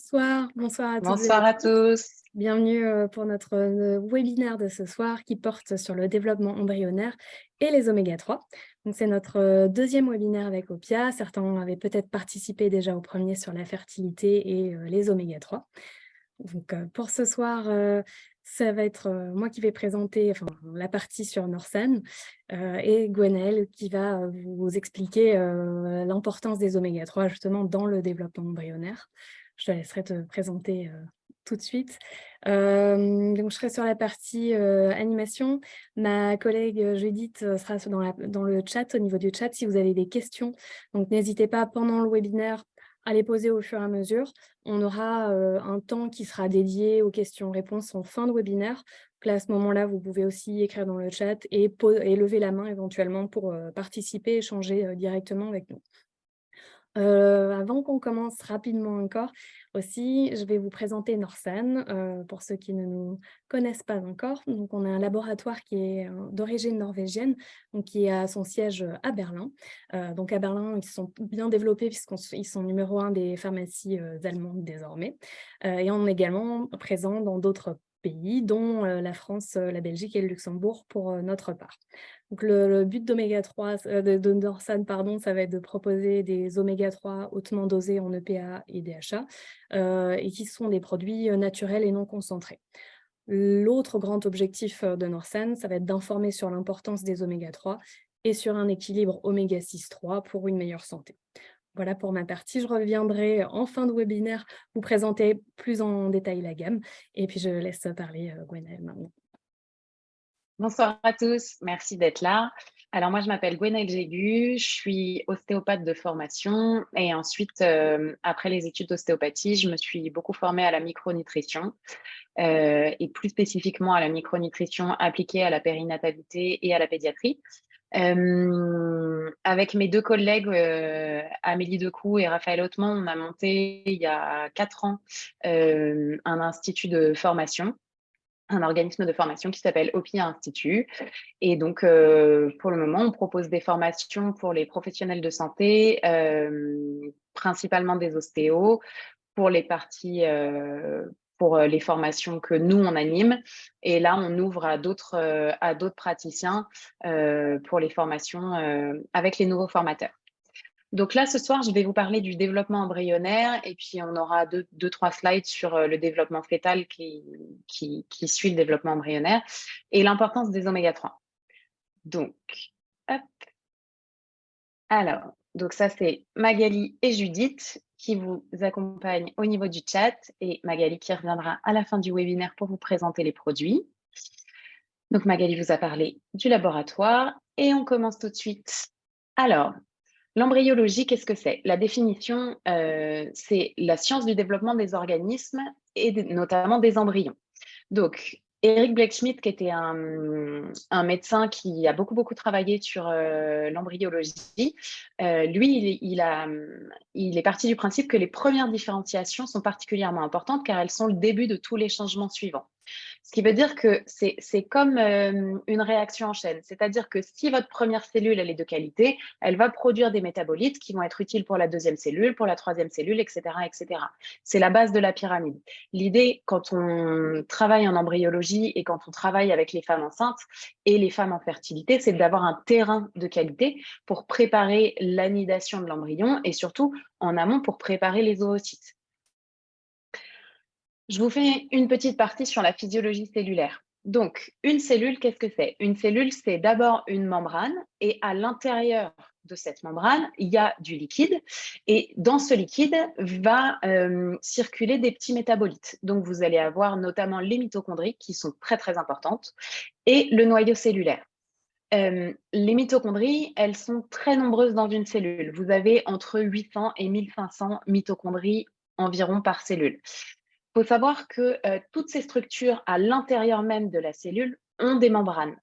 Bonsoir à toutes et à Bonsoir à tous. tous. Bienvenue pour notre webinaire de ce soir qui porte sur le développement embryonnaire et les oméga 3. Donc, c'est notre deuxième webinaire avec Opia. Certains avaient peut-être participé déjà au premier sur la fertilité et les oméga 3. Donc, pour ce soir, ça va être moi qui vais présenter la partie sur Norsan et Gwenaëlle qui va vous expliquer l'importance des oméga 3 justement dans le développement embryonnaire. Je te laisserai te présenter tout de suite. Donc, je serai sur la partie animation. Ma collègue Judith sera dans le chat, au niveau du chat, si vous avez des questions. Donc, n'hésitez pas pendant le webinaire à les poser au fur et à mesure. On aura un temps qui sera dédié aux questions-réponses en fin de webinaire. Donc là, à ce moment-là, vous pouvez aussi écrire dans le chat et lever la main éventuellement pour participer, échanger directement avec nous. Avant qu'on commence rapidement encore, aussi, je vais vous présenter Norsan, pour ceux qui ne nous connaissent pas encore. Donc, on a un laboratoire qui est d'origine norvégienne, donc qui a son siège à Berlin. Donc, à Berlin, ils sont bien développés puisqu'ils sont numéro 1 des pharmacies allemandes désormais. Et on est également présent dans d'autres pays, dont la France, la Belgique et le Luxembourg pour notre part. Donc le but d'Oméga 3, de Norsan, pardon, ça va être de proposer des Oméga 3 hautement dosés en EPA et DHA, et qui sont des produits naturels et non concentrés. L'autre grand objectif de Norsan, ça va être d'informer sur l'importance des Oméga 3 et sur un équilibre Oméga 6-3 pour une meilleure santé. Voilà pour ma partie. Je reviendrai en fin de webinaire vous présenter plus en détail la gamme. Et puis je laisse parler Gwenaëlle maintenant. Bonsoir à tous, merci d'être là. Alors moi, je m'appelle Gwenaëlle Jégu, je suis ostéopathe de formation et ensuite, après les études d'ostéopathie, je me suis beaucoup formée à la micronutrition et plus spécifiquement à la micronutrition appliquée à la périnatalité et à la pédiatrie. Avec mes deux collègues, Amélie Decou et Raphaël Hautemont, on a monté il y a 4 ans un institut de formation, un organisme de formation qui s'appelle Opia Institut. Et donc, pour le moment, on propose des formations pour les professionnels de santé, principalement des ostéos, pour les parties, pour les formations que nous, on anime. Et là, on ouvre à d'autres praticiens pour les formations avec les nouveaux formateurs. Donc là, ce soir, je vais vous parler du développement embryonnaire et puis on aura deux, trois slides sur le développement fœtal qui suit le développement embryonnaire et l'importance des oméga 3. Donc, hop. Alors, donc ça, c'est Magali et Judith qui vous accompagnent au niveau du chat et Magali qui reviendra à la fin du webinaire pour vous présenter les produits. Donc, Magali vous a parlé du laboratoire et on commence tout de suite. Alors, l'embryologie, qu'est-ce que c'est? La définition, c'est la science du développement des organismes et notamment des embryons. Donc, Eric Blechschmidt, qui était un médecin qui a beaucoup travaillé sur l'embryologie, lui, il est parti du principe que les premières différenciations sont particulièrement importantes car elles sont le début de tous les changements suivants. Ce qui veut dire que c'est comme une réaction en chaîne. C'est-à-dire que si votre première cellule, elle est de qualité, elle va produire des métabolites qui vont être utiles pour la deuxième cellule, pour la troisième cellule, etc., etc. C'est la base de la pyramide. L'idée, quand on travaille en embryologie et quand on travaille avec les femmes enceintes et les femmes en fertilité, c'est d'avoir un terrain de qualité pour préparer l'anidation de l'embryon et surtout en amont pour préparer les oocytes. Je vous fais une petite partie sur la physiologie cellulaire. Donc, une cellule, qu'est-ce que c'est? Une cellule, c'est d'abord une membrane et à l'intérieur de cette membrane, il y a du liquide et dans ce liquide va circuler des petits métabolites. Donc, vous allez avoir notamment les mitochondries qui sont très importantes et le noyau cellulaire. Les mitochondries, elles sont très nombreuses dans une cellule. Vous avez entre 800 et 1500 mitochondries environ par cellule. Il faut savoir que toutes ces structures à l'intérieur même de la cellule ont des membranes.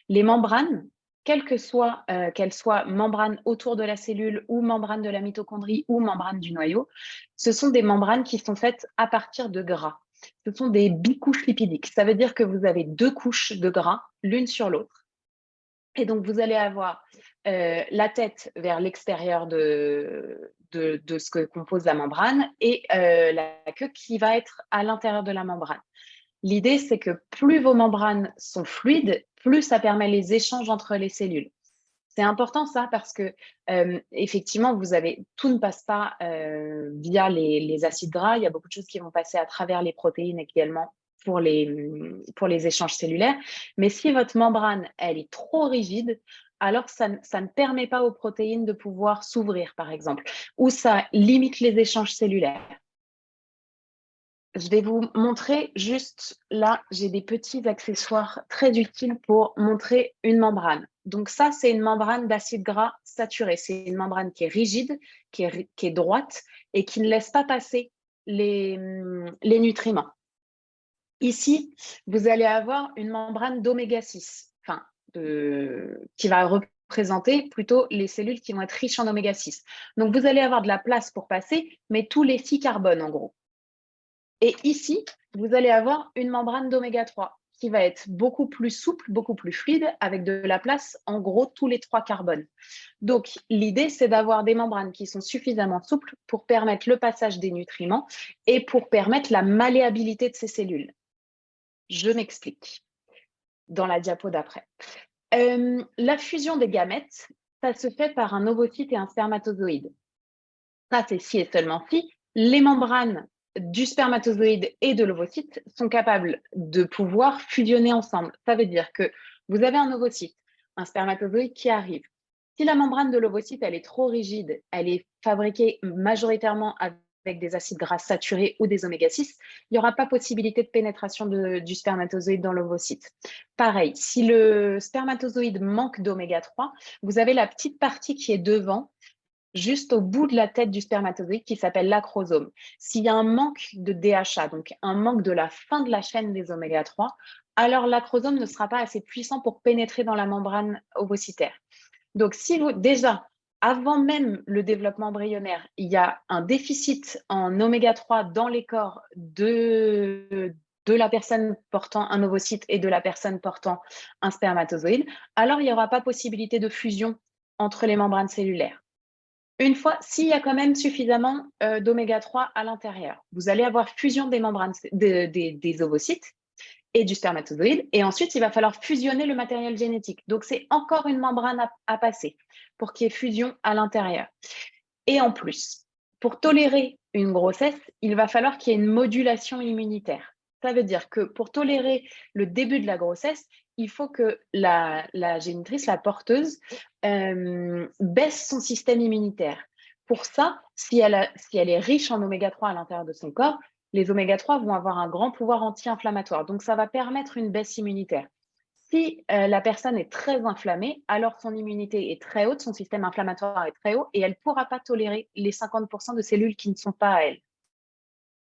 Les membranes, quelles que soient qu'elles soient membranes autour de la cellule ou membranes de la mitochondrie ou membranes du noyau, ce sont des membranes qui sont faites à partir de gras. Ce sont des bicouches lipidiques. Ça veut dire que vous avez 2 couches de gras l'une sur l'autre. Et donc, vous allez avoir la tête vers l'extérieur de de ce que compose la membrane et la queue qui va être à l'intérieur de la membrane. L'idée, c'est que plus vos membranes sont fluides, plus ça permet les échanges entre les cellules. C'est important ça parce que effectivement, tout ne passe pas via les acides gras. Il y a beaucoup de choses qui vont passer à travers les protéines également pour les échanges cellulaires. Mais si votre membrane, elle est trop rigide, alors ça ne permet pas aux protéines de pouvoir s'ouvrir, par exemple, ou ça limite les échanges cellulaires. Je vais vous montrer juste là, j'ai des petits accessoires très utiles pour montrer une membrane. Donc ça, c'est une membrane d'acide gras saturé. C'est une membrane qui est rigide, qui est droite et qui ne laisse pas passer les nutriments. Ici, vous allez avoir une membrane d'oméga 6, qui va représenter plutôt les cellules qui vont être riches en oméga 6. Donc, vous allez avoir de la place pour passer, mais tous les 6 carbones en gros. Et ici, vous allez avoir une membrane d'oméga 3 qui va être beaucoup plus souple, beaucoup plus fluide, avec de la place, en gros, tous les 3 carbones. Donc, l'idée, c'est d'avoir des membranes qui sont suffisamment souples pour permettre le passage des nutriments et pour permettre la malléabilité de ces cellules. Je m'explique dans la diapo d'après. La fusion des gamètes, ça se fait par un ovocyte et un spermatozoïde. Ça, c'est si et seulement si les membranes du spermatozoïde et de l'ovocyte sont capables de pouvoir fusionner ensemble. Ça veut dire que vous avez un ovocyte, un spermatozoïde qui arrive. Si la membrane de l'ovocyte, elle est trop rigide, elle est fabriquée majoritairement avec des acides gras saturés ou des oméga 6, il n'y aura pas possibilité de pénétration du spermatozoïde dans l'ovocyte. Pareil, si le spermatozoïde manque d'oméga 3, vous avez la petite partie qui est devant, juste au bout de la tête du spermatozoïde qui s'appelle l'acrosome. S'il y a un manque de DHA, donc un manque de la fin de la chaîne des oméga 3, alors l'acrosome ne sera pas assez puissant pour pénétrer dans la membrane ovocytaire. Donc, si vous, déjà, avant même le développement embryonnaire, il y a un déficit en oméga 3 dans les corps de la personne portant un ovocyte et de la personne portant un spermatozoïde, alors il n'y aura pas possibilité de fusion entre les membranes cellulaires. Une fois, s'il y a quand même suffisamment d'oméga 3 à l'intérieur, vous allez avoir fusion des membranes des ovocytes et du spermatozoïde. Et ensuite, il va falloir fusionner le matériel génétique. Donc, c'est encore une membrane à passer pour qu'il y ait fusion à l'intérieur. Et en plus, pour tolérer une grossesse, il va falloir qu'il y ait une modulation immunitaire. Ça veut dire que pour tolérer le début de la grossesse, il faut que la génitrice, la porteuse, baisse son système immunitaire. Pour ça, si elle est riche en oméga 3 à l'intérieur de son corps, les oméga 3 vont avoir un grand pouvoir anti-inflammatoire. Donc, ça va permettre une baisse immunitaire. Si la personne est très inflammée, alors son immunité est très haute, son système inflammatoire est très haut et elle ne pourra pas tolérer les 50% de cellules qui ne sont pas à elle.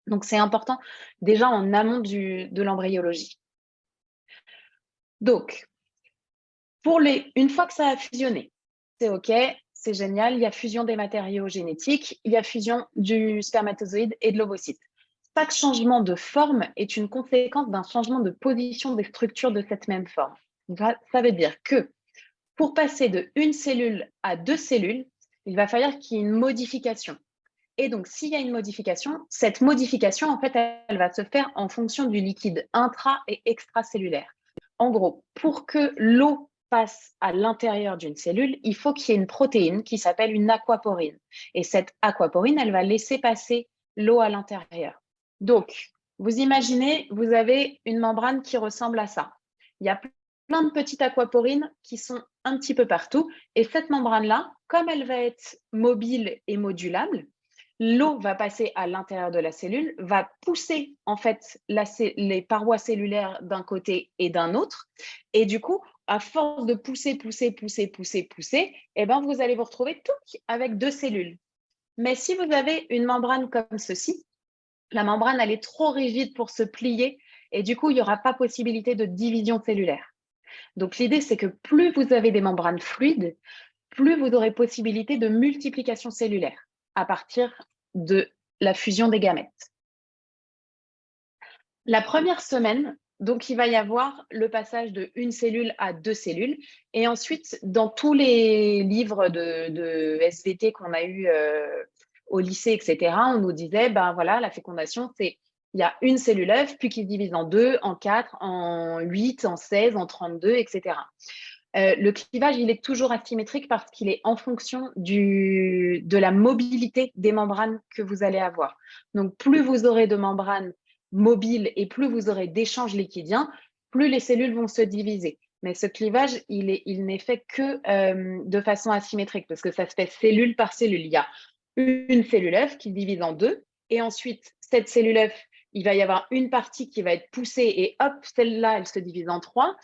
Donc, c'est important déjà en amont de l'embryologie. Donc, une fois que ça a fusionné, c'est OK, c'est génial, il y a fusion des matériaux génétiques, il y a fusion du spermatozoïde et de l'ovocyte. Chaque changement de forme est une conséquence d'un changement de position des structures de cette même forme. Ça veut dire que pour passer de une cellule à 2 cellules, il va falloir qu'il y ait une modification. Et donc, s'il y a une modification, cette modification, en fait, elle va se faire en fonction du liquide intra- et extracellulaire. En gros, pour que l'eau passe à l'intérieur d'une cellule, il faut qu'il y ait une protéine qui s'appelle une aquaporine. Et cette aquaporine, elle va laisser passer l'eau à l'intérieur. Donc, vous imaginez, vous avez une membrane qui ressemble à ça. Il y a plein de petites aquaporines qui sont un petit peu partout. Et cette membrane-là, comme elle va être mobile et modulable, l'eau va passer à l'intérieur de la cellule, va pousser en fait les parois cellulaires d'un côté et d'un autre. Et du coup, à force de pousser, eh ben, vous allez vous retrouver tout avec 2 cellules. Mais si vous avez une membrane comme ceci, la membrane, elle est trop rigide pour se plier et du coup, il n'y aura pas possibilité de division cellulaire. Donc, l'idée, c'est que plus vous avez des membranes fluides, plus vous aurez possibilité de multiplication cellulaire à partir de la fusion des gamètes. La première semaine, donc, il va y avoir le passage de 1 cellule à 2 cellules. Et ensuite, dans tous les livres de SVT qu'on a eu au lycée, etc., on nous disait, ben voilà, la fécondation, il y a une cellule œuf, puis qui se divise en 2, en 4, en 8, en 16, en 32, etc. Le clivage, il est toujours asymétrique parce qu'il est en fonction de la mobilité des membranes que vous allez avoir. Donc, plus vous aurez de membranes mobiles et plus vous aurez d'échanges liquidiens, plus les cellules vont se diviser. Mais ce clivage, il n'est fait que de façon asymétrique parce que ça se fait cellule par cellule. Il y a une cellule œuf qui se divise en 2 et ensuite, cette cellule œuf, il va y avoir une partie qui va être poussée et hop, celle-là, elle se divise en 3.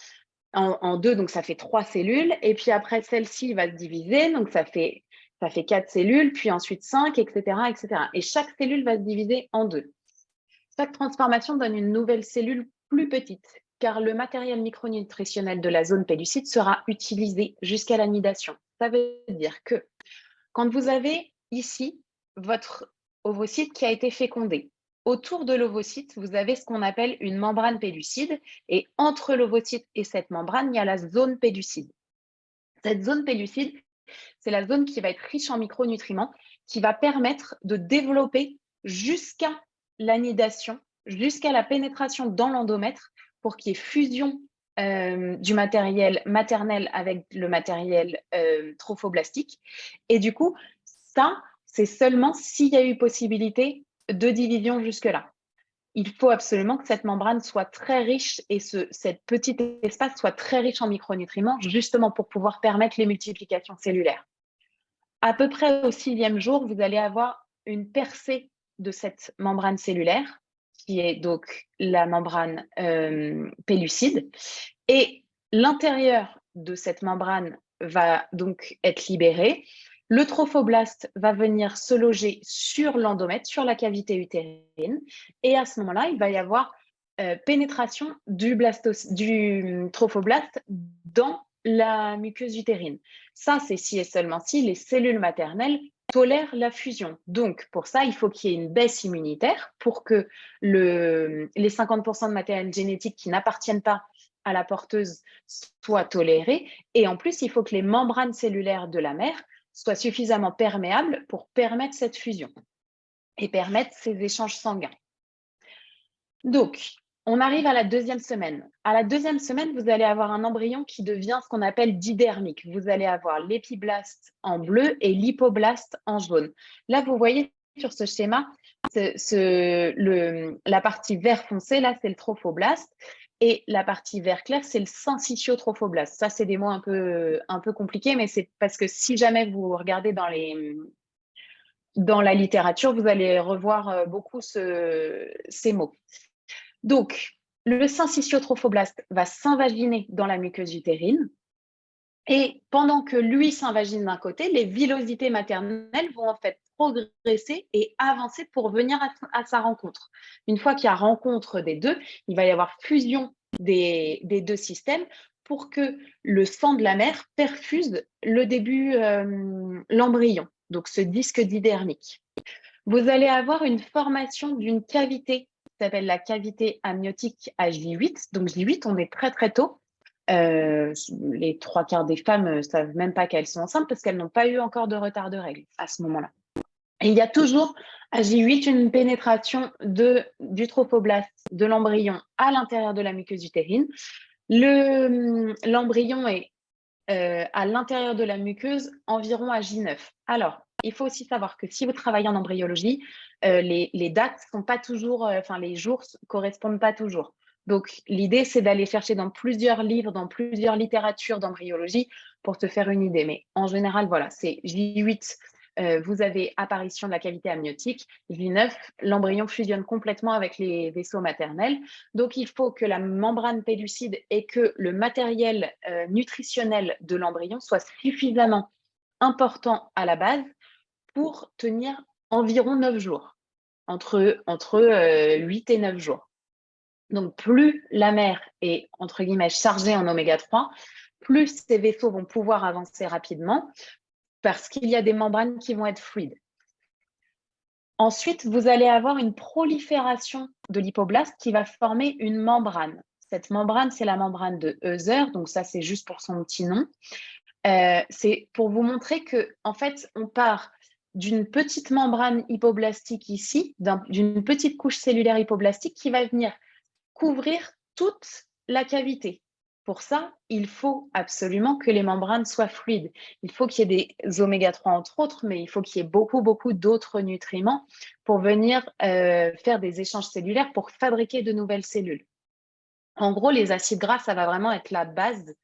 En 2, donc ça fait 3 cellules. Et puis après, celle-ci va se diviser, donc ça fait 4 cellules, puis ensuite 5, etc., etc. Et chaque cellule va se diviser en 2. Chaque transformation donne une nouvelle cellule plus petite, car le matériel micronutritionnel de la zone pellucide sera utilisé jusqu'à la nidation. Ça veut dire que quand vous avez ici votre ovocyte qui a été fécondé, autour de l'ovocyte, vous avez ce qu'on appelle une membrane pellucide et entre l'ovocyte et cette membrane, il y a la zone pellucide. Cette zone pellucide, c'est la zone qui va être riche en micronutriments, qui va permettre de développer jusqu'à l'anidation, jusqu'à la pénétration dans l'endomètre pour qu'il y ait fusion du matériel maternel avec le matériel trophoblastique. Et du coup, ça, c'est seulement s'il y a eu possibilité de division jusque-là. Il faut absolument que cette membrane soit très riche et cet petit espace soit très riche en micronutriments, justement pour pouvoir permettre les multiplications cellulaires. À peu près au 6e jour, vous allez avoir une percée de cette membrane cellulaire, qui est donc la membrane pellucide. Et l'intérieur de cette membrane va donc être libéré. Le trophoblaste va venir se loger sur l'endomètre, sur la cavité utérine. Et à ce moment-là, il va y avoir pénétration du trophoblaste dans la muqueuse utérine. Ça, c'est si et seulement si les cellules maternelles tolèrent la fusion. Donc, pour ça, il faut qu'il y ait une baisse immunitaire pour que les 50% de matériel génétique qui n'appartiennent pas à la porteuse soient tolérés. Et en plus, il faut que les membranes cellulaires de la mère soient suffisamment perméables pour permettre cette fusion et permettre ces échanges sanguins. Donc, on arrive à la 2e semaine. À la 2e semaine, vous allez avoir un embryon qui devient ce qu'on appelle didermique. Vous allez avoir l'épiblaste en bleu et l'hypoblaste en jaune. Là, vous voyez sur ce schéma, la partie vert foncé, là, c'est le trophoblaste. Et la partie vert clair, c'est le syncytiotrophoblaste. Ça, c'est des mots un peu compliqués, mais c'est parce que si jamais vous regardez dans la littérature, vous allez revoir beaucoup ces mots. Donc, le syncytiotrophoblaste va s'invaginer dans la muqueuse utérine. Et pendant que lui s'invagine d'un côté, les villosités maternelles vont en fait progresser et avancer pour venir à sa rencontre. Une fois qu'il y a rencontre des deux, il va y avoir fusion des deux systèmes pour que le sang de la mère perfuse l'embryon, donc ce disque didermique. Vous allez avoir une formation d'une cavité qui s'appelle la cavité amniotique à J8. Donc J8, on est très très tôt. Les 3/4 des femmes ne savent même pas qu'elles sont enceintes parce qu'elles n'ont pas eu encore de retard de règles à ce moment-là. Et il y a toujours à J8 une pénétration du trophoblaste de l'embryon à l'intérieur de la muqueuse utérine. L'embryon est à l'intérieur de la muqueuse environ à J9. Alors, il faut aussi savoir que si vous travaillez en embryologie, les dates sont pas toujours, les jours correspondent pas toujours. Donc, l'idée, c'est d'aller chercher dans plusieurs livres, dans plusieurs littératures d'embryologie pour se faire une idée. Mais en général, voilà, c'est J8, vous avez apparition de la cavité amniotique. J9, l'embryon fusionne complètement avec les vaisseaux maternels. Donc, il faut que la membrane pellucide et que le matériel nutritionnel de l'embryon soit suffisamment important à la base pour tenir environ 9 jours, entre 8 et 9 jours. Donc, plus la mère est, entre guillemets, chargée en oméga 3, plus ces vaisseaux vont pouvoir avancer rapidement parce qu'il y a des membranes qui vont être fluides. Ensuite, vous allez avoir une prolifération de l'hypoblaste qui va former une membrane. Cette membrane, c'est la membrane de Heuser, donc ça, c'est juste pour son petit nom. C'est pour vous montrer que, en fait, on part d'une petite membrane hypoblastique ici, d'une petite couche cellulaire hypoblastique qui va venir couvrir toute la cavité. Pour ça, il faut absolument que les membranes soient fluides. Il faut qu'il y ait des oméga 3 entre autres, mais il faut qu'il y ait beaucoup, beaucoup d'autres nutriments pour venir faire des échanges cellulaires pour fabriquer de nouvelles cellules. En gros, les acides gras, ça va vraiment être la base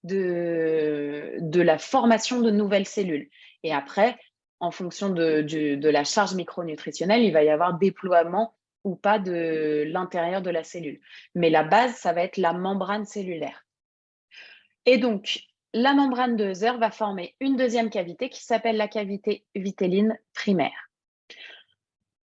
de la formation de nouvelles cellules. Et après, en fonction de la charge micronutritionnelle, il va y avoir déploiement ou pas de l'intérieur de la cellule. Mais la base, ça va être la membrane cellulaire. Et donc, la membrane de Heuser va former une deuxième cavité qui s'appelle la cavité vitelline primaire.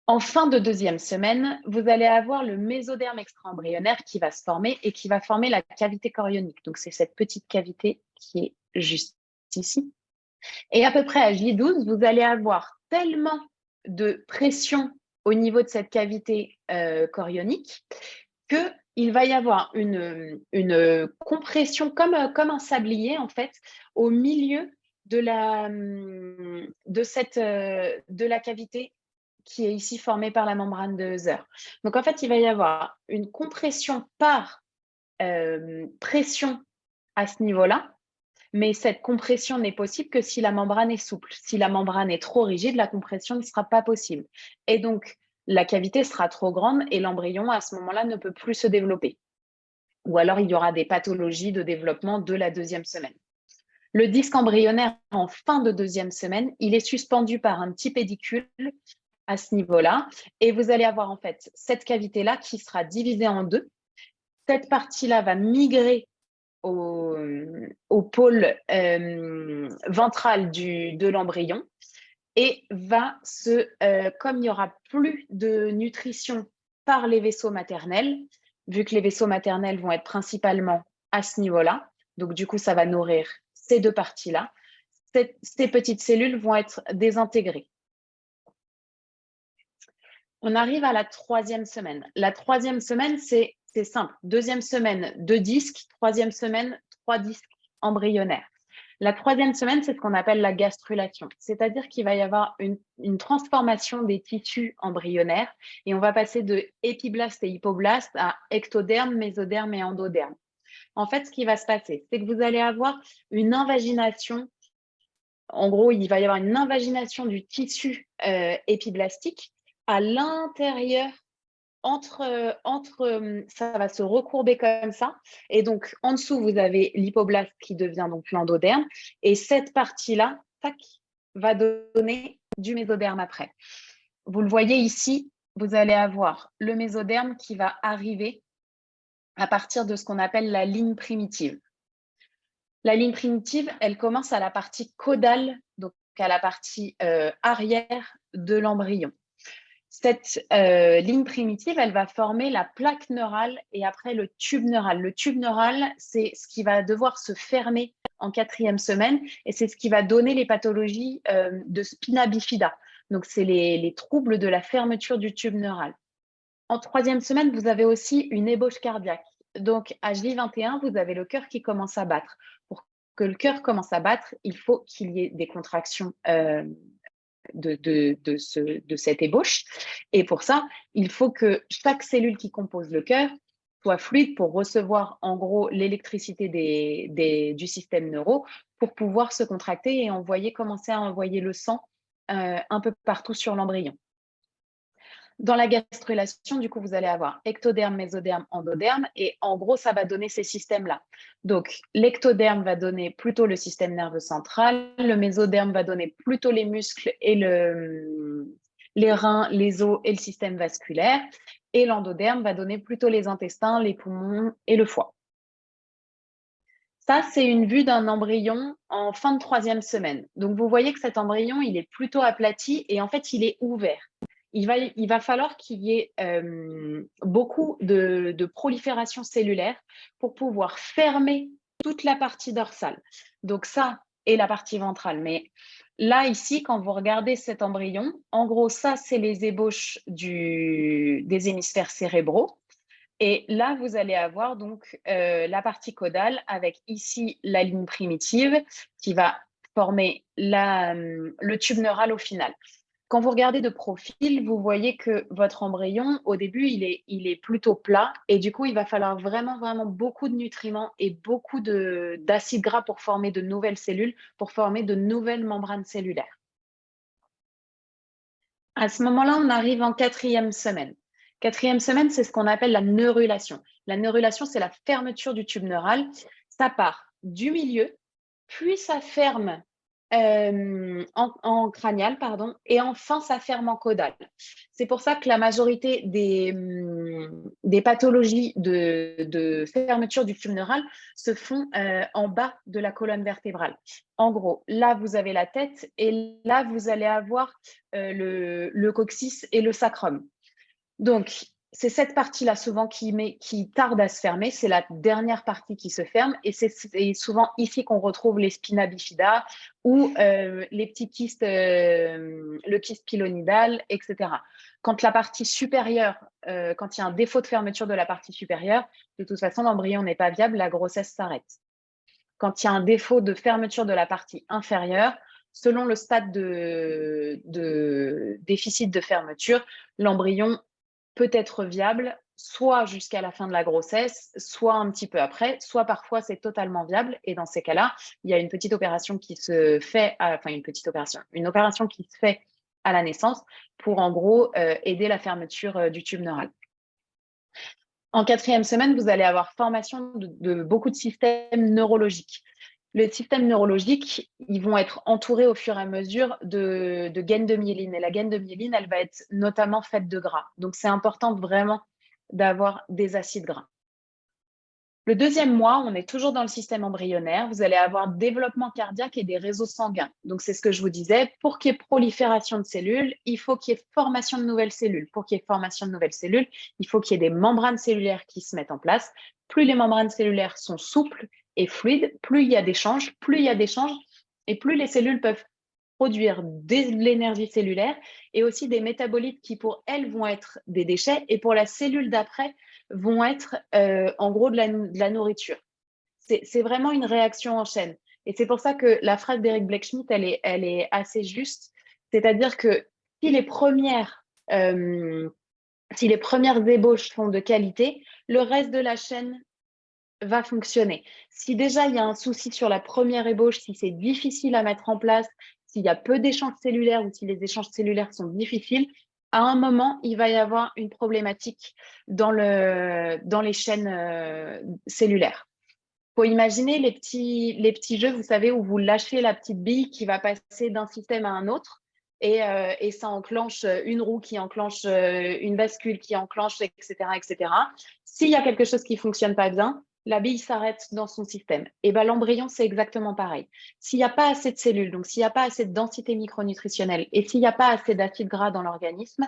En fin de deuxième semaine, vous allez avoir le mésoderme extra-embryonnaire qui va se former et qui va former la cavité chorionique. Donc, c'est cette petite cavité qui est juste ici. Et à peu près à J12, vous allez avoir tellement de pression au niveau de cette cavité chorionique qu'il va y avoir une compression comme un sablier, en fait, au milieu de la cavité qui est ici formée par la membrane de Heuser. Donc, en fait, il va y avoir une compression par pression à ce niveau-là, mais cette compression n'est possible que si la membrane est souple. Si la membrane est trop rigide, la compression ne sera pas possible. Et donc, la cavité sera trop grande et l'embryon, à ce moment-là, ne peut plus se développer. Ou alors, il y aura des pathologies de développement de la deuxième semaine. Le disque embryonnaire, en fin de deuxième semaine, il est suspendu par un petit pédicule à ce niveau-là. Et vous allez avoir en fait cette cavité-là qui sera divisée en deux. Cette partie-là va migrer au pôle ventral de l'embryon et va comme il n'y aura plus de nutrition par les vaisseaux maternels, vu que les vaisseaux maternels vont être principalement à ce niveau-là, donc du coup, ça va nourrir ces deux parties-là, ces petites cellules vont être désintégrées. On arrive à la troisième semaine. La troisième semaine, c'est simple. Deuxième semaine, 2 disques. Troisième semaine, 3 disques embryonnaires. La troisième semaine, c'est ce qu'on appelle la gastrulation. C'est-à-dire qu'il va y avoir une transformation des tissus embryonnaires et on va passer de épiblaste et hypoblaste à ectoderme, mésoderme et endoderme. En fait, ce qui va se passer, c'est que vous allez avoir une invagination. En gros, il va y avoir une invagination du tissu épiblastique à l'intérieur, ça va se recourber comme ça. Et donc, en dessous, vous avez l'hypoblaste qui devient donc l'endoderme. Et cette partie-là, tac, va donner du mésoderme après. Vous le voyez ici, vous allez avoir le mésoderme qui va arriver à partir de ce qu'on appelle la ligne primitive. La ligne primitive, elle commence à la partie caudale, donc à la partie arrière de l'embryon. Cette ligne primitive, elle va former la plaque neurale et après le tube neural. Le tube neural, c'est ce qui va devoir se fermer en 4e semaine et c'est ce qui va donner les pathologies de spina bifida. Donc, c'est les troubles de la fermeture du tube neural. En 3e semaine, vous avez aussi une ébauche cardiaque. Donc, à J21, vous avez le cœur qui commence à battre. Pour que le cœur commence à battre, il faut qu'il y ait des contractions de cette ébauche. Et pour ça, il faut que chaque cellule qui compose le cœur soit fluide pour recevoir en gros l'électricité du système neuro pour pouvoir se contracter et commencer à envoyer le sang un peu partout sur l'embryon. Dans la gastrulation, du coup, vous allez avoir ectoderme, mésoderme, endoderme, et en gros, ça va donner ces systèmes-là. Donc, l'ectoderme va donner plutôt le système nerveux central, le mésoderme va donner plutôt les muscles et les reins, les os et le système vasculaire, et l'endoderme va donner plutôt les intestins, les poumons et le foie. Ça, c'est une vue d'un embryon en fin de 3e semaine. Donc, vous voyez que cet embryon, il est plutôt aplati et en fait, il est ouvert. Il va falloir qu'il y ait beaucoup de prolifération cellulaire pour pouvoir fermer toute la partie dorsale. Donc ça, et la partie ventrale. Mais là, ici, quand vous regardez cet embryon, en gros, ça, c'est les ébauches des hémisphères cérébraux. Et là, vous allez avoir donc la partie caudale avec ici la ligne primitive qui va former le tube neural au final. Quand vous regardez de profil, vous voyez que votre embryon, au début, il est plutôt plat et du coup, il va falloir vraiment, vraiment beaucoup de nutriments et beaucoup d'acides gras pour former de nouvelles cellules, pour former de nouvelles membranes cellulaires. À ce moment-là, on arrive en 4e semaine. 4e semaine, c'est ce qu'on appelle la neurulation. La neurulation, c'est la fermeture du tube neural. Ça part du milieu, puis ça ferme en cranial, pardon, et enfin ça ferme en caudal. C'est pour ça que la majorité des pathologies de fermeture du tube neural se font en bas de la colonne vertébrale. En gros, là, vous avez la tête et là, vous allez avoir le coccyx et le sacrum. Donc, c'est cette partie-là souvent qui tarde à se fermer. C'est la dernière partie qui se ferme et c'est souvent ici qu'on retrouve les spina bifida ou les petits kystes, le kyste pilonidal, etc. Quand la partie supérieure, quand il y a un défaut de fermeture de la partie supérieure, de toute façon, l'embryon n'est pas viable, la grossesse s'arrête. Quand il y a un défaut de fermeture de la partie inférieure, selon le stade de déficit de fermeture, l'embryon peut être viable, soit jusqu'à la fin de la grossesse, soit un petit peu après, soit parfois c'est totalement viable. Et dans ces cas-là, il y a une petite opération qui se fait, une opération qui se fait à la naissance pour en gros aider la fermeture du tube neural. En 4e semaine, vous allez avoir formation de beaucoup de systèmes neurologiques. Le système neurologique, ils vont être entourés au fur et à mesure de gaines de myéline. Et la gaine de myéline, elle va être notamment faite de gras. Donc, c'est important vraiment d'avoir des acides gras. Le 2e mois, on est toujours dans le système embryonnaire. Vous allez avoir développement cardiaque et des réseaux sanguins. Donc, c'est ce que je vous disais. Pour qu'il y ait prolifération de cellules, il faut qu'il y ait formation de nouvelles cellules. Pour qu'il y ait formation de nouvelles cellules, il faut qu'il y ait des membranes cellulaires qui se mettent en place. Plus les membranes cellulaires sont souples et fluides, plus il y a d'échanges, et plus les cellules peuvent produire de l'énergie cellulaire et aussi des métabolites qui, pour elles, vont être des déchets et pour la cellule d'après, vont être en gros de la nourriture. C'est vraiment une réaction en chaîne. Et c'est pour ça que la phrase d'Eric Blechschmidt, elle est assez juste. C'est-à-dire que si les premières ébauches sont de qualité, le reste de la chaîne va fonctionner. Si déjà il y a un souci sur la première ébauche, si c'est difficile à mettre en place, s'il y a peu d'échanges cellulaires ou si les échanges cellulaires sont difficiles, à un moment, il va y avoir une problématique dans les chaînes cellulaires. Il faut imaginer les petits jeux, vous savez, où vous lâchez la petite bille qui va passer d'un système à un autre et ça enclenche une roue qui enclenche une bascule qui enclenche, etc., etc. S'il y a quelque chose qui ne fonctionne pas bien, la bille s'arrête dans son système. Et ben, l'embryon, c'est exactement pareil. S'il n'y a pas assez de cellules, donc s'il n'y a pas assez de densité micronutritionnelle et s'il n'y a pas assez d'acides gras dans l'organisme,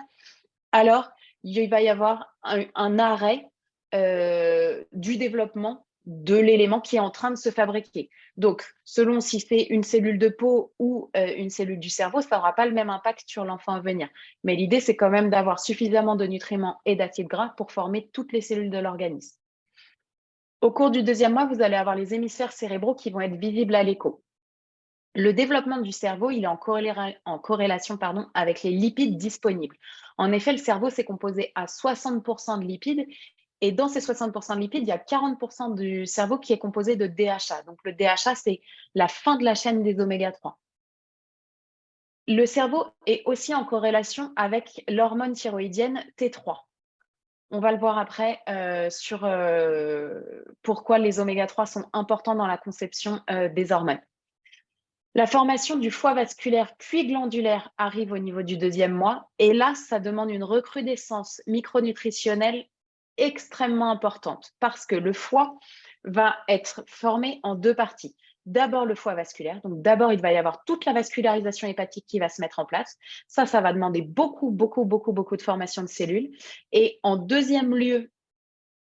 alors il va y avoir un arrêt du développement de l'élément qui est en train de se fabriquer. Donc, selon si c'est une cellule de peau ou une cellule du cerveau, ça n'aura pas le même impact sur l'enfant à venir. Mais l'idée, c'est quand même d'avoir suffisamment de nutriments et d'acides gras pour former toutes les cellules de l'organisme. Au cours du 2e mois, vous allez avoir les hémisphères cérébraux qui vont être visibles à l'écho. Le développement du cerveau, il est en corrélation avec les lipides disponibles. En effet, le cerveau, c'est composé à 60% de lipides. Et dans ces 60% de lipides, il y a 40% du cerveau qui est composé de DHA. Donc, le DHA, c'est la fin de la chaîne des oméga 3. Le cerveau est aussi en corrélation avec l'hormone thyroïdienne T3. On va le voir après sur pourquoi les oméga 3 sont importants dans la conception des hormones. La formation du foie vasculaire puis glandulaire arrive au niveau du 2e mois. Et là, ça demande une recrudescence micronutritionnelle extrêmement importante parce que le foie va être formé en 2 parties. D'abord, le foie vasculaire. Donc, d'abord, il va y avoir toute la vascularisation hépatique qui va se mettre en place. Ça va demander beaucoup de formation de cellules. Et en 2e lieu,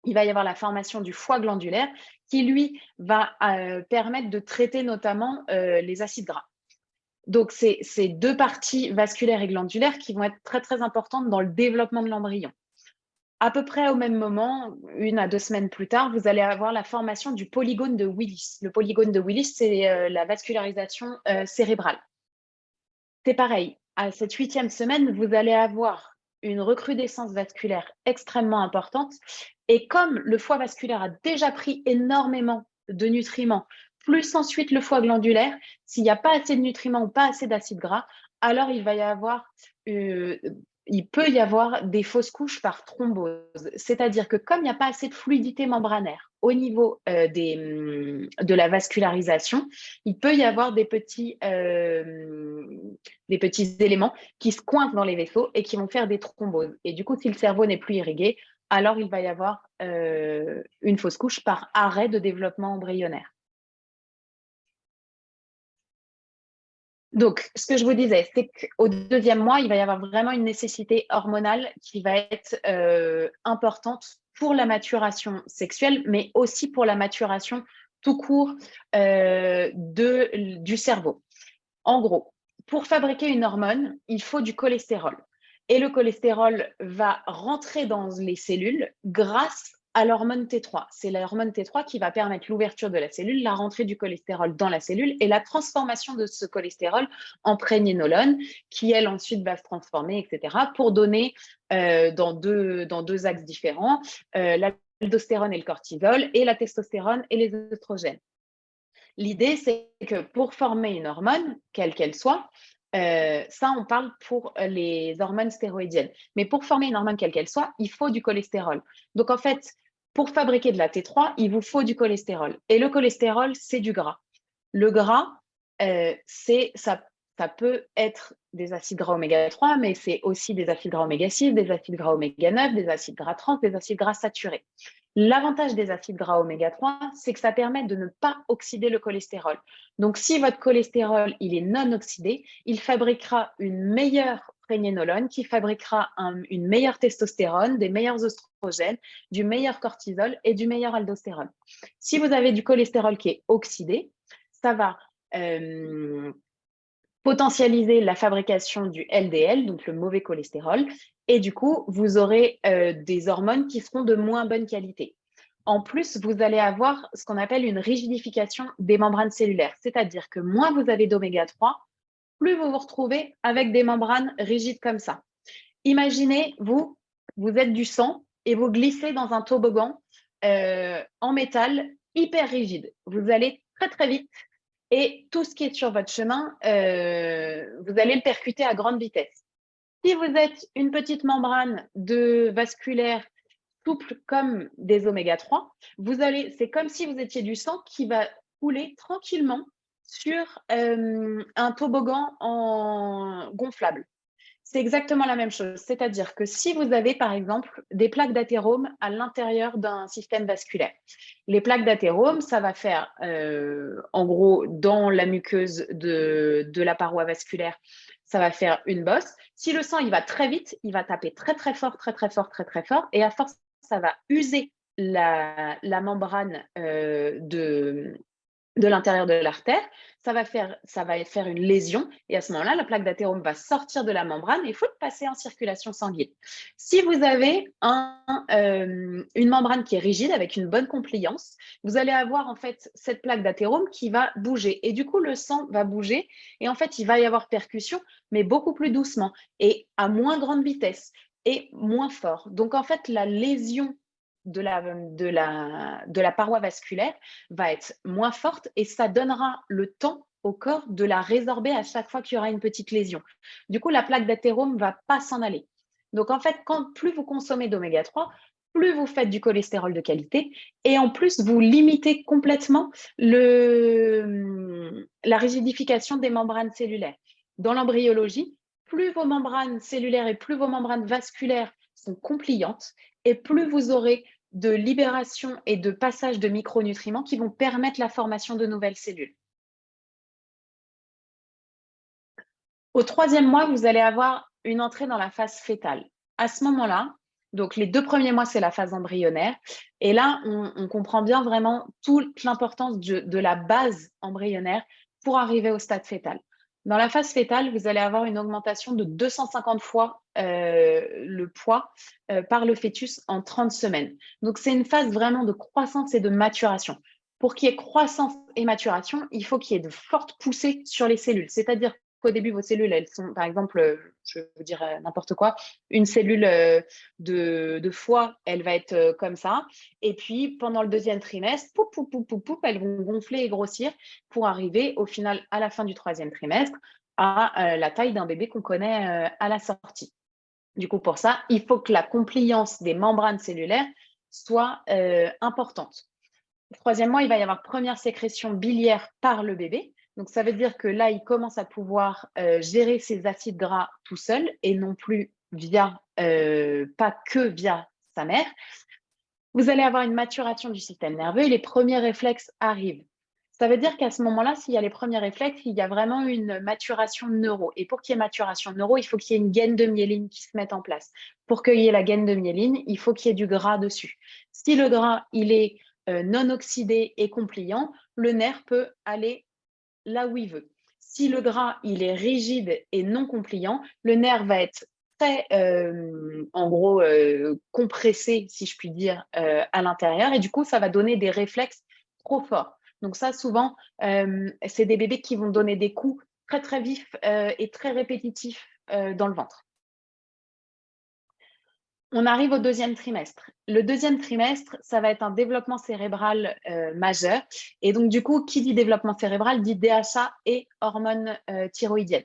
il va y avoir la formation du foie glandulaire qui, lui, va permettre de traiter notamment les acides gras. Donc, c'est ces 2 parties vasculaires et glandulaires qui vont être très, très importantes dans le développement de l'embryon. À peu près au même moment, 1 à 2 semaines plus tard, vous allez avoir la formation du polygone de Willis. Le polygone de Willis, c'est la vascularisation cérébrale. C'est pareil, à cette 8e semaine, vous allez avoir une recrudescence vasculaire extrêmement importante. Et comme le foie vasculaire a déjà pris énormément de nutriments, plus ensuite le foie glandulaire, s'il n'y a pas assez de nutriments ou pas assez d'acides gras, alors il peut y avoir des fausses couches par thrombose. C'est-à-dire que comme il n'y a pas assez de fluidité membranaire au niveau de la vascularisation, il peut y avoir des petits éléments qui se coincent dans les vaisseaux et qui vont faire des thromboses. Et du coup, si le cerveau n'est plus irrigué, alors il va y avoir une fausse couche par arrêt de développement embryonnaire. Donc, ce que je vous disais, c'est qu'au 2e mois, il va y avoir vraiment une nécessité hormonale qui va être importante pour la maturation sexuelle, mais aussi pour la maturation tout court du cerveau. En gros, pour fabriquer une hormone, il faut du cholestérol. Et le cholestérol va rentrer dans les cellules grâce à l'hormone T3. C'est l'hormone T3 qui va permettre l'ouverture de la cellule, la rentrée du cholestérol dans la cellule et la transformation de ce cholestérol en prégnénolone, qui elle ensuite va se transformer, etc., pour donner dans deux axes différents, l'aldostérone et le cortisol, et la testostérone et les œstrogènes. L'idée, c'est que pour former une hormone, quelle qu'elle soit, ça, on parle pour les hormones stéroïdiennes. Mais pour former une hormone, quelle qu'elle soit, il faut du cholestérol. Donc, en fait, pour fabriquer de la T3, il vous faut du cholestérol. Et le cholestérol, c'est du gras. Le gras, ça peut être des acides gras oméga 3, mais c'est aussi des acides gras oméga 6, des acides gras oméga 9, des acides gras trans, des acides gras saturés. L'avantage des acides gras oméga 3, c'est que ça permet de ne pas oxyder le cholestérol. Donc, si votre cholestérol il est non oxydé, il fabriquera une meilleure prégnénolone qui fabriquera une meilleure testostérone, des meilleurs oestrogènes, du meilleur cortisol et du meilleur aldostérone. Si vous avez du cholestérol qui est oxydé, ça va potentialiser la fabrication du LDL, donc le mauvais cholestérol, et du coup, vous aurez des hormones qui seront de moins bonne qualité. En plus, vous allez avoir ce qu'on appelle une rigidification des membranes cellulaires, c'est-à-dire que moins vous avez d'oméga 3, plus vous vous retrouvez avec des membranes rigides comme ça. Imaginez, vous êtes du sang et vous glissez dans un toboggan en métal hyper rigide. Vous allez très très vite et tout ce qui est sur votre chemin, vous allez le percuter à grande vitesse. Si vous êtes une petite membrane vasculaire souple comme des oméga 3, c'est comme si vous étiez du sang qui va couler tranquillement sur un toboggan gonflable. C'est exactement la même chose. C'est-à-dire que si vous avez, par exemple, des plaques d'athérome à l'intérieur d'un système vasculaire, les plaques d'athérome, ça va faire, en gros, dans la muqueuse de la paroi vasculaire, ça va faire une bosse. Si le sang, il va très vite, il va taper très, très fort, très, très fort, très, très fort. Et à force, ça va user la membrane de l'intérieur de l'artère, ça va faire une lésion et à ce moment-là, la plaque d'athérome va sortir de la membrane et il faut le passer en circulation sanguine. Si vous avez une membrane qui est rigide avec une bonne compliance, vous allez avoir en fait cette plaque d'athérome qui va bouger et du coup, le sang va bouger et en fait, il va y avoir percussion, mais beaucoup plus doucement et à moins grande vitesse et moins fort. Donc en fait, la lésion de la paroi vasculaire va être moins forte et ça donnera le temps au corps de la résorber à chaque fois qu'il y aura une petite lésion. Du coup, la plaque d'athérome ne va pas s'en aller. Donc, en fait, plus vous consommez d'oméga 3, plus vous faites du cholestérol de qualité et en plus, vous limitez complètement la rigidification des membranes cellulaires. Dans l'embryologie, plus vos membranes cellulaires et plus vos membranes vasculaires sont compliantes et plus vous aurez de libération et de passage de micronutriments qui vont permettre la formation de nouvelles cellules. Au 3e mois, vous allez avoir une entrée dans la phase fœtale. À ce moment-là, donc les 2 premiers mois, c'est la phase embryonnaire. Et là, on comprend bien vraiment toute l'importance de la base embryonnaire pour arriver au stade fœtal. Dans la phase fœtale, vous allez avoir une augmentation de 250 fois le poids par le fœtus en 30 semaines. Donc, c'est une phase vraiment de croissance et de maturation. Pour qu'il y ait croissance et maturation, il faut qu'il y ait de fortes poussées sur les cellules. C'est-à-dire qu'au début, vos cellules, elles sont, par exemple, je vais vous dire n'importe quoi, une cellule de foie, elle va être comme ça. Et puis, pendant le deuxième trimestre, elles vont gonfler et grossir pour arriver au final, à la fin du troisième trimestre, à la taille d'un bébé qu'on connaît à la sortie. Du coup, pour ça, il faut que la compliance des membranes cellulaires soit importante. Troisièmement, il va y avoir première sécrétion biliaire par le bébé. Donc, ça veut dire que là, il commence à pouvoir gérer ses acides gras tout seul et non plus via, pas que via sa mère. Vous allez avoir une maturation du système nerveux et les premiers réflexes arrivent. Ça veut dire qu'à ce moment-là, s'il y a les premiers réflexes, il y a vraiment une maturation neuro. Et pour qu'il y ait maturation neuro, il faut qu'il y ait une gaine de myéline qui se mette en place. Pour qu'il y ait la gaine de myéline, il faut qu'il y ait du gras dessus. Si le gras, il est non oxydé et compliant, le nerf peut aller là où il veut. Si le gras, il est rigide et non compliant, le nerf va être très, en gros, compressé, si je puis dire, à l'intérieur. Et du coup, ça va donner des réflexes trop forts. Donc ça, souvent, c'est des bébés qui vont donner des coups très, très vifs et très répétitifs dans le ventre. On arrive au deuxième trimestre. Le deuxième trimestre, ça va être un développement cérébral majeur. Et donc, du coup, qui dit développement cérébral dit DHA et hormones thyroïdiennes.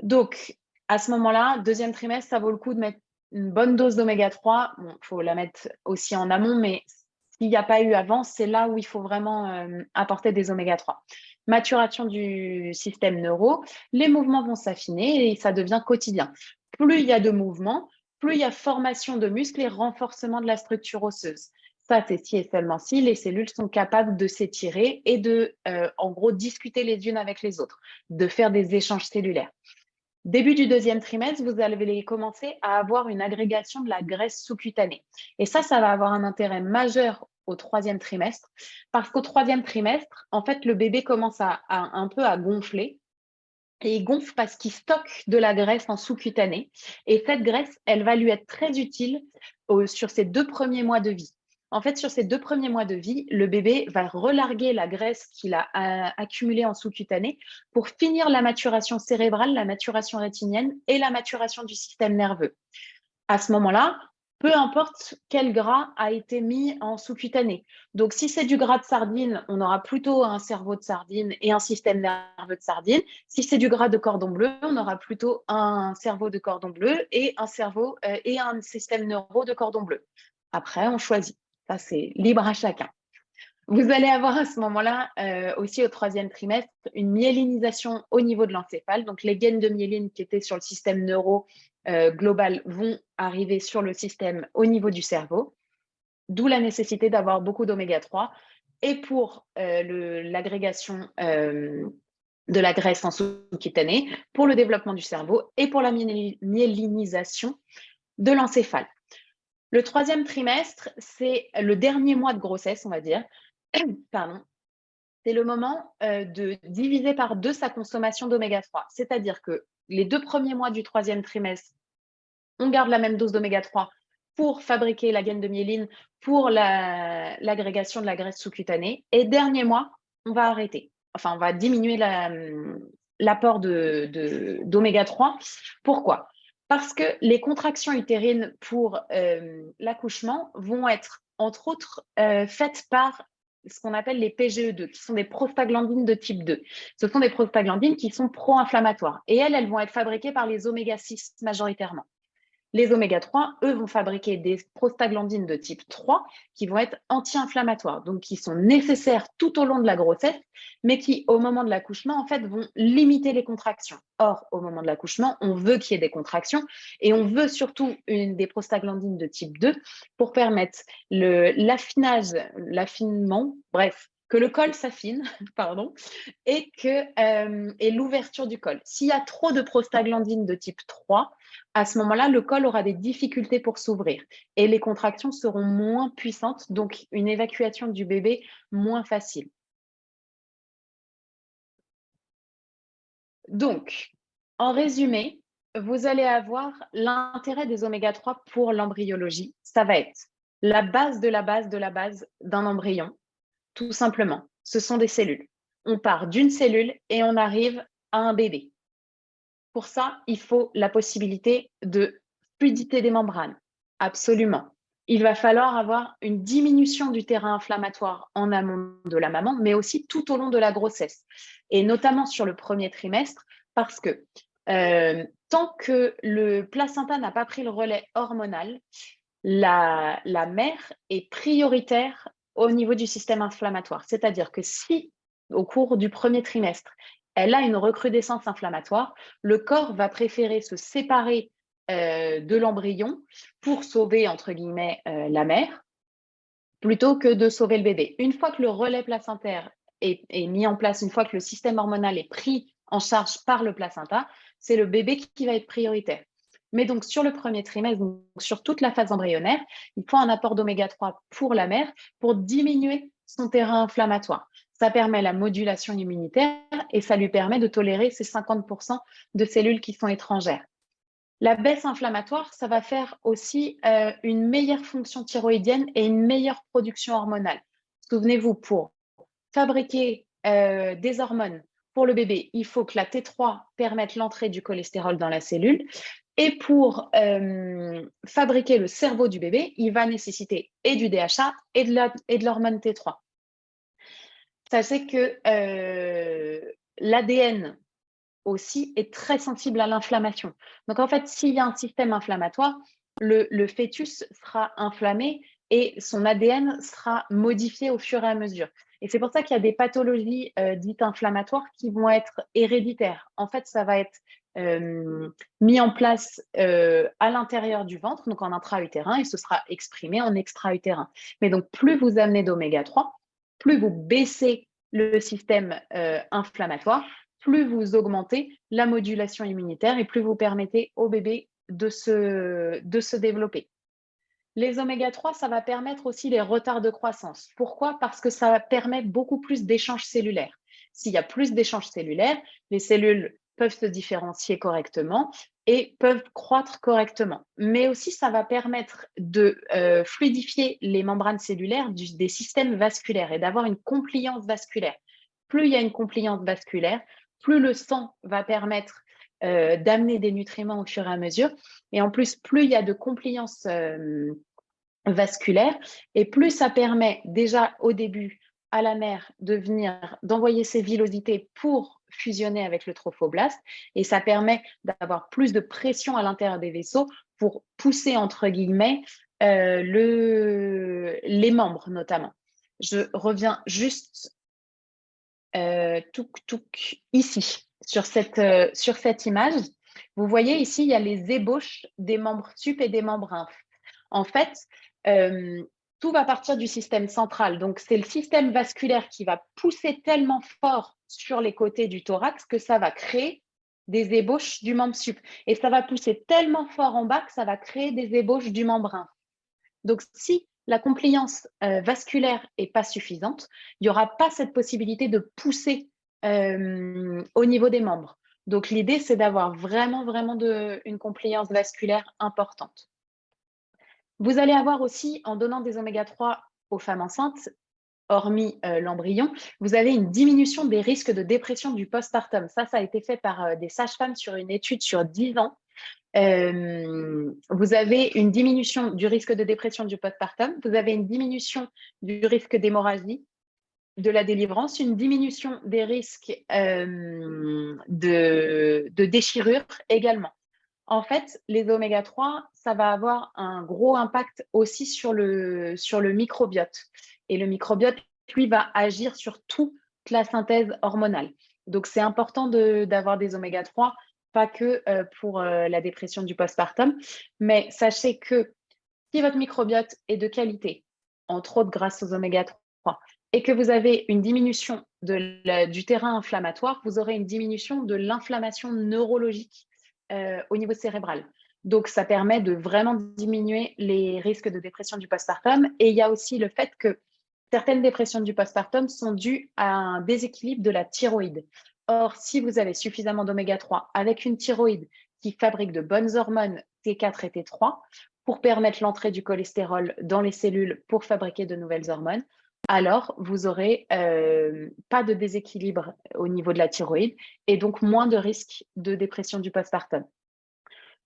Donc, à ce moment-là, deuxième trimestre, ça vaut le coup de mettre une bonne dose d'oméga 3. Bon, il faut la mettre aussi en amont, mais s'il n'y a pas eu avant, c'est là où il faut vraiment apporter des oméga 3. Maturation du système neuro, les mouvements vont s'affiner et ça devient quotidien. Plus il y a de mouvements, plus il y a formation de muscles et renforcement de la structure osseuse. Ça, c'est si et seulement si les cellules sont capables de s'étirer et de, en gros, discuter les unes avec les autres, de faire des échanges cellulaires. Début du deuxième trimestre, vous allez commencer à avoir une agrégation de la graisse sous-cutanée. Et ça va avoir un intérêt majeur au troisième trimestre, parce qu'au troisième trimestre, en fait, le bébé commence un peu à gonfler. Et il gonfle parce qu'il stocke de la graisse en sous-cutanée. Et cette graisse, elle va lui être très utile sur ses 2 premiers mois de vie. En fait, sur ces 2 premiers mois de vie, le bébé va relarguer la graisse qu'il a accumulée en sous-cutanée pour finir la maturation cérébrale, la maturation rétinienne et la maturation du système nerveux. À ce moment-là, peu importe quel gras a été mis en sous-cutané. Donc, si c'est du gras de sardine, on aura plutôt un cerveau de sardine et un système nerveux de sardine. Si c'est du gras de cordon bleu, on aura plutôt un cerveau de cordon bleu et un cerveau et un système neuro de cordon bleu. Après, on choisit. Ça, c'est libre à chacun. Vous allez avoir à ce moment-là, aussi au troisième trimestre, une myélinisation au niveau de l'encéphale. Donc, les gaines de myéline qui étaient sur le système neuro global vont arriver sur le système au niveau du cerveau, d'où la nécessité d'avoir beaucoup d'oméga 3. Et pour l'agrégation de la graisse en sous-cutanée, pour le développement du cerveau et pour la myélinisation de l'encéphale. Le troisième trimestre, c'est le dernier mois de grossesse, on va dire. Pardon, c'est le moment de diviser par 2 sa consommation d'oméga 3. C'est-à-dire que les 2 premiers mois du troisième trimestre, on garde la même dose d'oméga 3 pour fabriquer la gaine de myéline, pour l'agrégation de la graisse sous-cutanée. Et dernier mois, on va arrêter. Enfin, on va diminuer l'apport d'oméga 3. Pourquoi? Parce que les contractions utérines pour l'accouchement vont être, entre autres, faites par ce qu'on appelle les PGE2, qui sont des prostaglandines de type 2. Ce sont des prostaglandines qui sont pro-inflammatoires. Et elles vont être fabriquées par les oméga 6 majoritairement. Les oméga 3, eux, vont fabriquer des prostaglandines de type 3 qui vont être anti-inflammatoires, donc qui sont nécessaires tout au long de la grossesse, mais qui, au moment de l'accouchement, en fait, vont limiter les contractions. Or, au moment de l'accouchement, on veut qu'il y ait des contractions et on veut surtout des prostaglandines de type 2 pour permettre l'affinement, bref, que le col s'affine, pardon, et l'ouverture du col. S'il y a trop de prostaglandines de type 3, à ce moment-là, le col aura des difficultés pour s'ouvrir et les contractions seront moins puissantes, donc une évacuation du bébé moins facile. Donc, en résumé, vous allez avoir l'intérêt des oméga-3 pour l'embryologie. Ça va être la base de la base de la base d'un embryon, tout simplement. Ce sont des cellules. On part d'une cellule et on arrive à un bébé. Pour ça, il faut la possibilité de fluidité des membranes. Absolument. Il va falloir avoir une diminution du terrain inflammatoire en amont de la maman, mais aussi tout au long de la grossesse, et notamment sur le premier trimestre, parce que tant que le placenta n'a pas pris le relais hormonal, la mère est prioritaire au niveau du système inflammatoire. C'est-à-dire que si, au cours du premier trimestre, elle a une recrudescence inflammatoire, le corps va préférer se séparer de l'embryon pour sauver, entre guillemets, la mère, plutôt que de sauver le bébé. Une fois que le relais placentaire est mis en place, une fois que le système hormonal est pris en charge par le placenta, c'est le bébé qui va être prioritaire. Mais donc, sur le premier trimestre, donc sur toute la phase embryonnaire, il faut un apport d'oméga-3 pour la mère pour diminuer son terrain inflammatoire. Ça permet la modulation immunitaire et ça lui permet de tolérer ces 50% de cellules qui sont étrangères. La baisse inflammatoire, ça va faire aussi une meilleure fonction thyroïdienne et une meilleure production hormonale. Souvenez-vous, pour fabriquer des hormones pour le bébé, il faut que la T3 permette l'entrée du cholestérol dans la cellule. Et pour fabriquer le cerveau du bébé, il va nécessiter et du DHA et de l'hormone T3. Sachez que l'ADN aussi est très sensible à l'inflammation. Donc, en fait, s'il y a un système inflammatoire, le fœtus sera inflammé et son ADN sera modifié au fur et à mesure. Et c'est pour ça qu'il y a des pathologies dites inflammatoires qui vont être héréditaires. En fait, ça va être mis en place à l'intérieur du ventre, donc en intra-utérin, et ce sera exprimé en extra-utérin. Mais donc, plus vous amenez d'oméga-3, plus vous baissez le système inflammatoire, plus vous augmentez la modulation immunitaire et plus vous permettez au bébé de se développer. Les oméga-3, ça va permettre aussi les retards de croissance. Pourquoi? Parce que ça permet beaucoup plus d'échanges cellulaires. S'il y a plus d'échanges cellulaires, les cellules peuvent se différencier correctement et peuvent croître correctement. Mais aussi, ça va permettre de fluidifier les membranes cellulaires des systèmes vasculaires et d'avoir une compliance vasculaire. Plus il y a une compliance vasculaire, plus le sang va permettre d'amener des nutriments au fur et à mesure. Et en plus, plus il y a de compliance vasculaire et plus ça permet déjà au début à la mère d'envoyer ses villosités pour fusionner avec le trophoblaste et ça permet d'avoir plus de pression à l'intérieur des vaisseaux pour pousser entre guillemets les membres notamment. Je reviens juste ici sur cette image. Vous voyez ici, il y a les ébauches des membres sup et des membres inf. En fait, tout va partir du système central. Donc, c'est le système vasculaire qui va pousser tellement fort sur les côtés du thorax que ça va créer des ébauches du membre sup. Et ça va pousser tellement fort en bas que ça va créer des ébauches du membre inf. Donc, si la compliance vasculaire n'est pas suffisante, il n'y aura pas cette possibilité de pousser au niveau des membres. Donc, l'idée, c'est d'avoir vraiment une compliance vasculaire importante. Vous allez avoir aussi, en donnant des oméga-3 aux femmes enceintes, hormis l'embryon, vous avez une diminution des risques de dépression du postpartum. Ça a été fait par des sages-femmes sur une étude sur 10 ans. Vous avez une diminution du risque de dépression du postpartum, vous avez une diminution du risque d'hémorragie, de la délivrance, une diminution des risques de déchirure également. En fait, les oméga-3, ça va avoir un gros impact aussi sur le microbiote. Et le microbiote, lui, va agir sur toute la synthèse hormonale. Donc, c'est important d'avoir des oméga-3, pas que pour la dépression du postpartum. Mais sachez que si votre microbiote est de qualité, entre autres grâce aux oméga-3, et que vous avez une diminution du terrain inflammatoire, vous aurez une diminution de l'inflammation neurologique au niveau cérébral. Donc, ça permet de vraiment diminuer les risques de dépression du postpartum. Et il y a aussi le fait que certaines dépressions du postpartum sont dues à un déséquilibre de la thyroïde. Or, si vous avez suffisamment d'oméga 3 avec une thyroïde qui fabrique de bonnes hormones T4 et T3 pour permettre l'entrée du cholestérol dans les cellules pour fabriquer de nouvelles hormones, alors vous aurez pas de déséquilibre au niveau de la thyroïde et donc moins de risque de dépression du postpartum.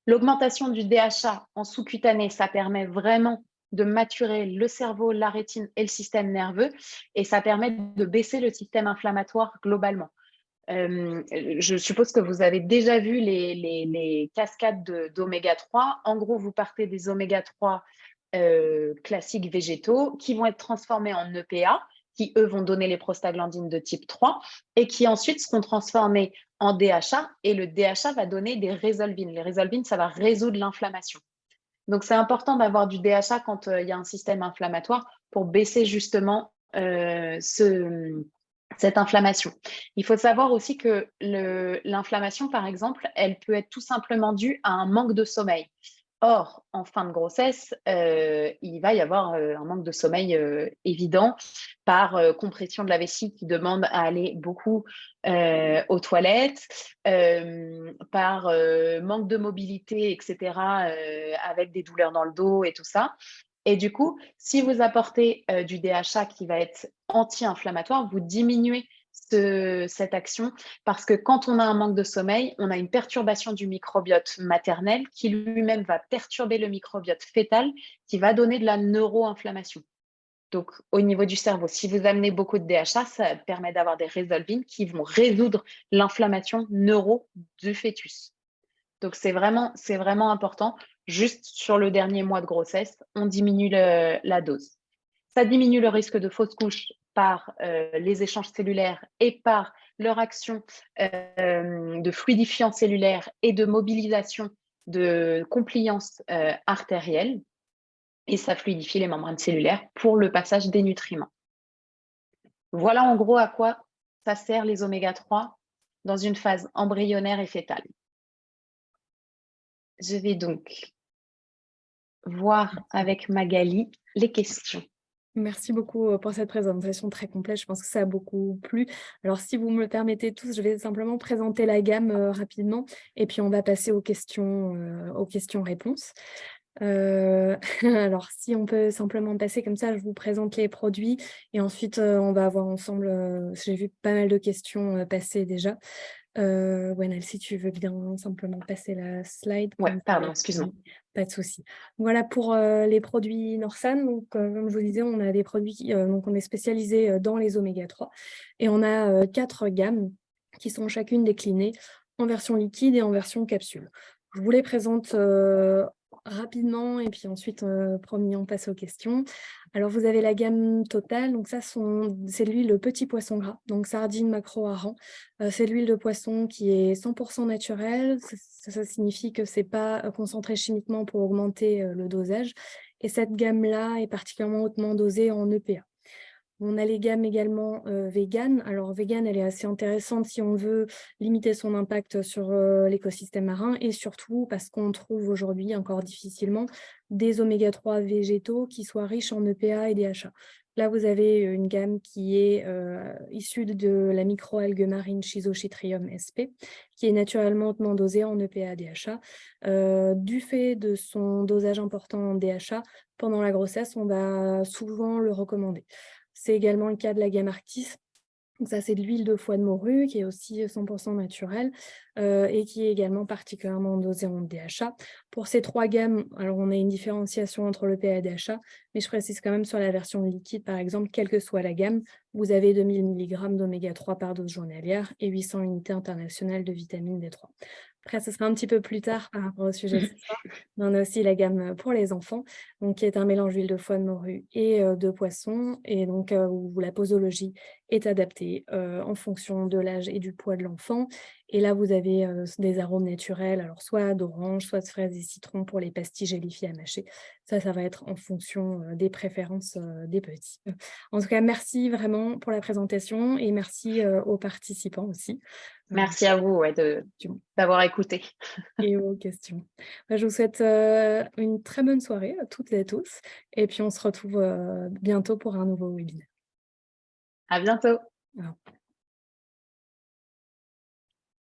L'augmentation du DHA en sous-cutané, ça permet vraiment de maturer le cerveau, la rétine et le système nerveux et ça permet de baisser le système inflammatoire globalement. Je suppose que vous avez déjà vu les cascades d'oméga 3. En gros, vous partez des oméga 3 classiques végétaux qui vont être transformés en EPA, qui eux vont donner les prostaglandines de type 3 et qui ensuite seront transformés en DHA et le DHA va donner des résolvines. Les résolvines, ça va résoudre l'inflammation. Donc, c'est important d'avoir du DHA quand il y a un système inflammatoire pour baisser justement cette inflammation. Il faut savoir aussi que l'inflammation, par exemple, elle peut être tout simplement due à un manque de sommeil. Or, en fin de grossesse, il va y avoir un manque de sommeil évident par compression de la vessie qui demande à aller beaucoup aux toilettes, par manque de mobilité, etc., avec des douleurs dans le dos et tout ça. Et du coup, si vous apportez du DHA qui va être anti-inflammatoire, vous diminuez cette action parce que quand on a un manque de sommeil, on a une perturbation du microbiote maternel qui lui-même va perturber le microbiote fœtal qui va donner de la neuroinflammation. Donc, au niveau du cerveau, si vous amenez beaucoup de DHA, ça permet d'avoir des résolvines qui vont résoudre l'inflammation neuro du fœtus. Donc, c'est vraiment important. Juste sur le dernier mois de grossesse, on diminue la dose. Ça diminue le risque de fausse couche par les échanges cellulaires et par leur action de fluidifiant cellulaire et de mobilisation de compliance artérielle. Et ça fluidifie les membranes cellulaires pour le passage des nutriments. Voilà en gros à quoi ça sert les oméga 3 dans une phase embryonnaire et fœtale. Je vais donc voir avec Magali les questions. Merci beaucoup pour cette présentation très complète. Je pense que ça a beaucoup plu. Alors, si vous me le permettez tous, je vais simplement présenter la gamme rapidement et puis on va passer aux questions-réponses. Alors, si on peut simplement passer comme ça, je vous présente les produits et ensuite on va voir ensemble, j'ai vu pas mal de questions passer déjà. Gwenal, si tu veux bien simplement passer la slide. Ouais, pardon, excuse-moi. Pas de souci. Voilà pour les produits Norsan. Donc, comme je vous disais, on a des produits, donc on est spécialisé dans les oméga 3 et on a 4 gammes qui sont chacune déclinées en version liquide et en version capsule. Je vous les présente rapidement et puis ensuite, promis, on passe aux questions. Alors, vous avez la gamme totale. Donc, ça, c'est l'huile de petit poisson gras, donc sardines, maquereaux, harengs. C'est l'huile de poisson qui est 100% naturelle. Ça signifie que ce n'est pas concentré chimiquement pour augmenter le dosage. Et cette gamme-là est particulièrement hautement dosée en EPA. On a les gammes également vegan. Alors, vegan, elle est assez intéressante si on veut limiter son impact sur l'écosystème marin et surtout parce qu'on trouve aujourd'hui encore difficilement des oméga 3 végétaux qui soient riches en EPA et DHA. Là, vous avez une gamme qui est issue de la microalgue marine Schizochytrium sp, qui est naturellement hautement dosée en EPA et DHA. Du fait de son dosage important en DHA, pendant la grossesse, on va souvent le recommander. C'est également le cas de la gamme Arctis. Donc ça, c'est de l'huile de foie de morue qui est aussi 100% naturelle et qui est également particulièrement dosée en DHA. Pour ces 3 gammes, alors on a une différenciation entre le PA et DHA, mais je précise quand même sur la version liquide, par exemple, quelle que soit la gamme, vous avez 2000 mg d'oméga 3 par dose journalière et 800 unités internationales de vitamine D3. Après, ce sera un petit peu plus tard par rapport au sujet de ce soir. On a aussi la gamme pour les enfants, donc, qui est un mélange d'huile de foie de morue et de poisson, et donc où la posologie est adaptée en fonction de l'âge et du poids de l'enfant. Et là, vous avez des arômes naturels, alors soit d'orange, soit de fraises et citron pour les pastilles gélifiées à mâcher. Ça va être en fonction des préférences des petits. En tout cas, merci vraiment pour la présentation et merci aux participants aussi. Merci à vous d'avoir écouté. Et aux questions. Je vous souhaite une très bonne soirée à toutes et à tous. Et puis, on se retrouve bientôt pour un nouveau webinaire. À bientôt. Au revoir.